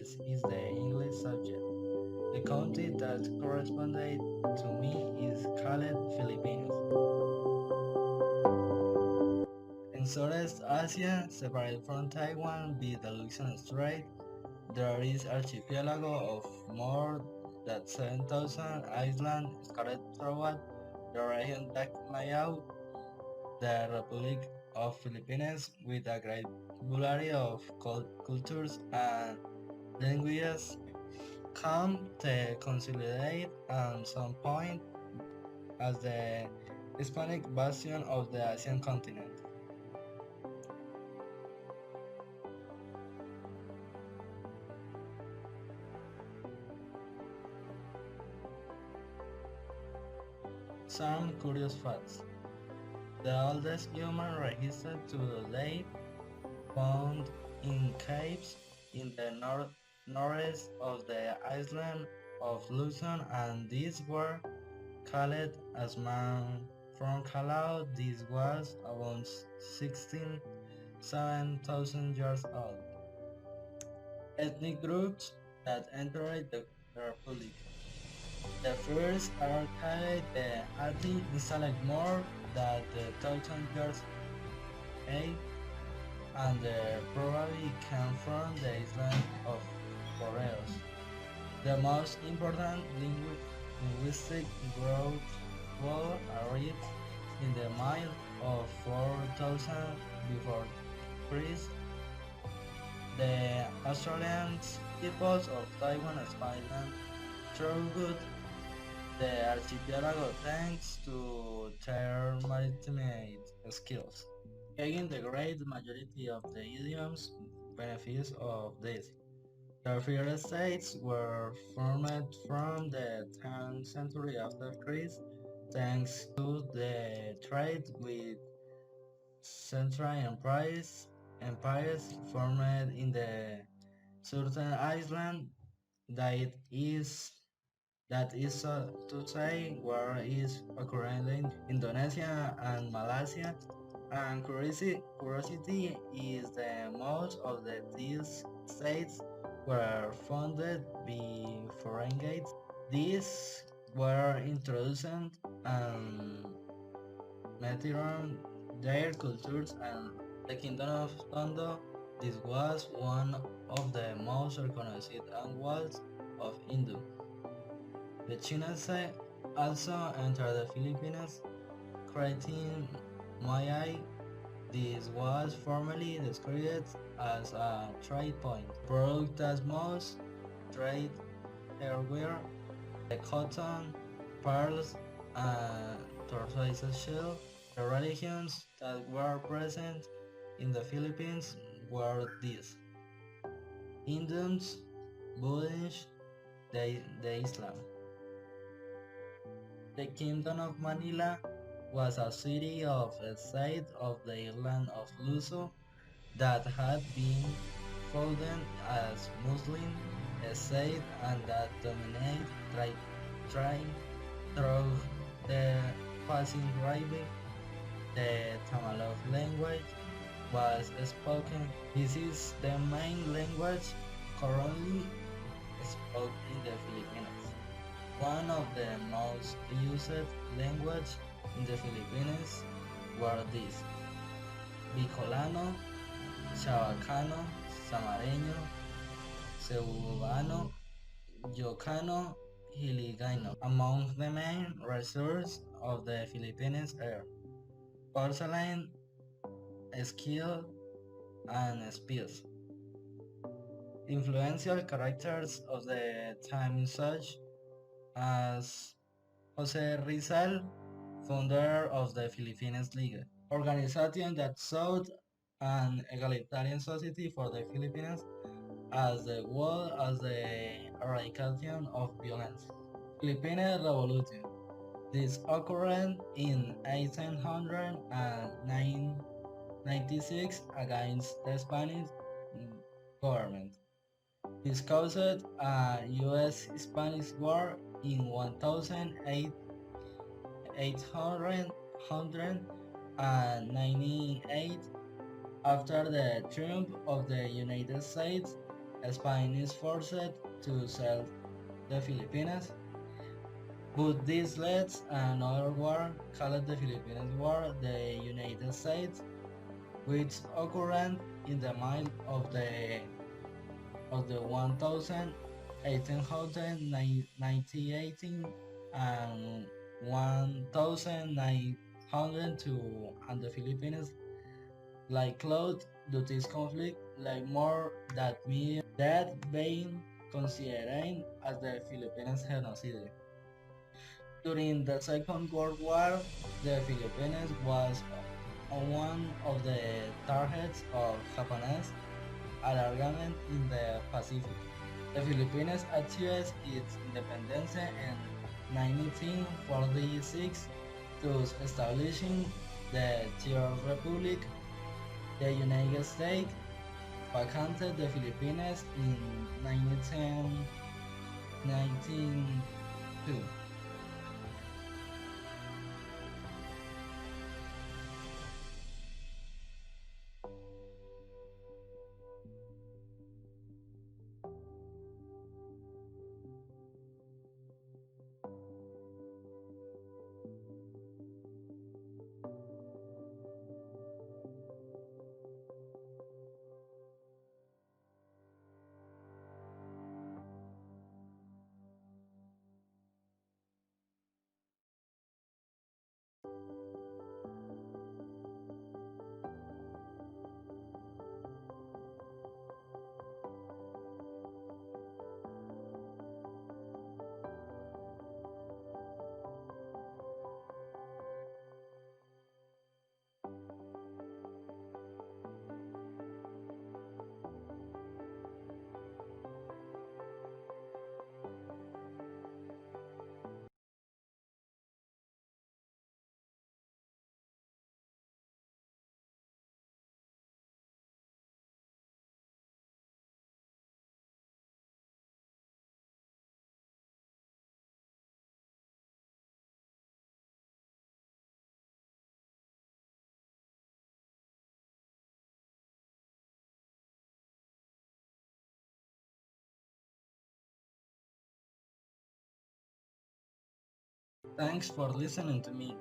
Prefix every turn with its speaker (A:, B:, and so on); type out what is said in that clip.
A: this is the English subject. The country that corresponded to me is called Filipinas. In Southeast Asia, separate from Taiwan by the Luzon Strait, there is archipelago of more than 7,000 islands scattered throughout the region that Mayao, the Republic of Philippines, with a great variety of cultures and languages, come to consolidate at some point as the Hispanic bastion of the Asian continent. Some curious facts. The oldest human registered to date found in caves in the northeast of the island of Luzon, and these were called as man from Callao. This was about 7,000 years old. Ethnic groups that entered the Republic. The first are called the Ati installed more than the thousand years age, and they probably came from the island of Boreos. The most important linguistic groups were arrived in the mile of 4000 before Christ. The Australian peoples of Taiwan Island throughout the archipelago thanks to their maritime skills. Again, the great majority of the idioms benefits of this. The first states were formed from the 10th century after Christ thanks to the trade with Central empires formed in the southern island that is to say where is occurring in Indonesia and Malaysia. And curiosity is the most of these states were founded by foreign gates. These were introduced and Metairon, their cultures and the kingdom of Tondo. This was one of the most recognized angles of Hindu. The Chinese also entered the Philippines, creating Mayay. This was formerly described as a trade point. Product as most trade everywhere, the cotton, pearls, and tortoise shell. The religions that were present in the Philippines were these: Hindus, Buddhists, the Islam. The Kingdom of Manila was a city of a state of the island of Luzon that had been founded as Muslim state and that dominated trade through the passing river. The Tagalog language was spoken. This is the main language currently spoken in the Philippines. One of the most used languages in the Philippines were these: Bicolano, Chabacano, Samareño, Cebuano, Yocano, Hiligayno. Among the main resources of the Philippines are porcelain, skill, and spears. Influential characters of the time such as Jose Rizal, founder of the Philippines League, organization that sought an egalitarian society for the Philippines as well as the eradication of violence. Philippine Revolution. This occurred in 1896 against the Spanish government. This caused a U.S.-Spanish war in 1898. After the triumph of the United States, Spain is forced to sell the Filipinas, but this led another war called the Philippines War. The United States, which occurred in the middle of the 1818 and 1902, and the Philippines like cloud to this conflict like more than million that being considered as the Philippines genocide. During the Second World War, the Philippines was one of the targets of Japanese alarmament in the Pacific. The Philippines achieved its independence in 1946, thus establishing the Third Republic. The United States vacated the Philippines in 1992. Thanks for listening to me.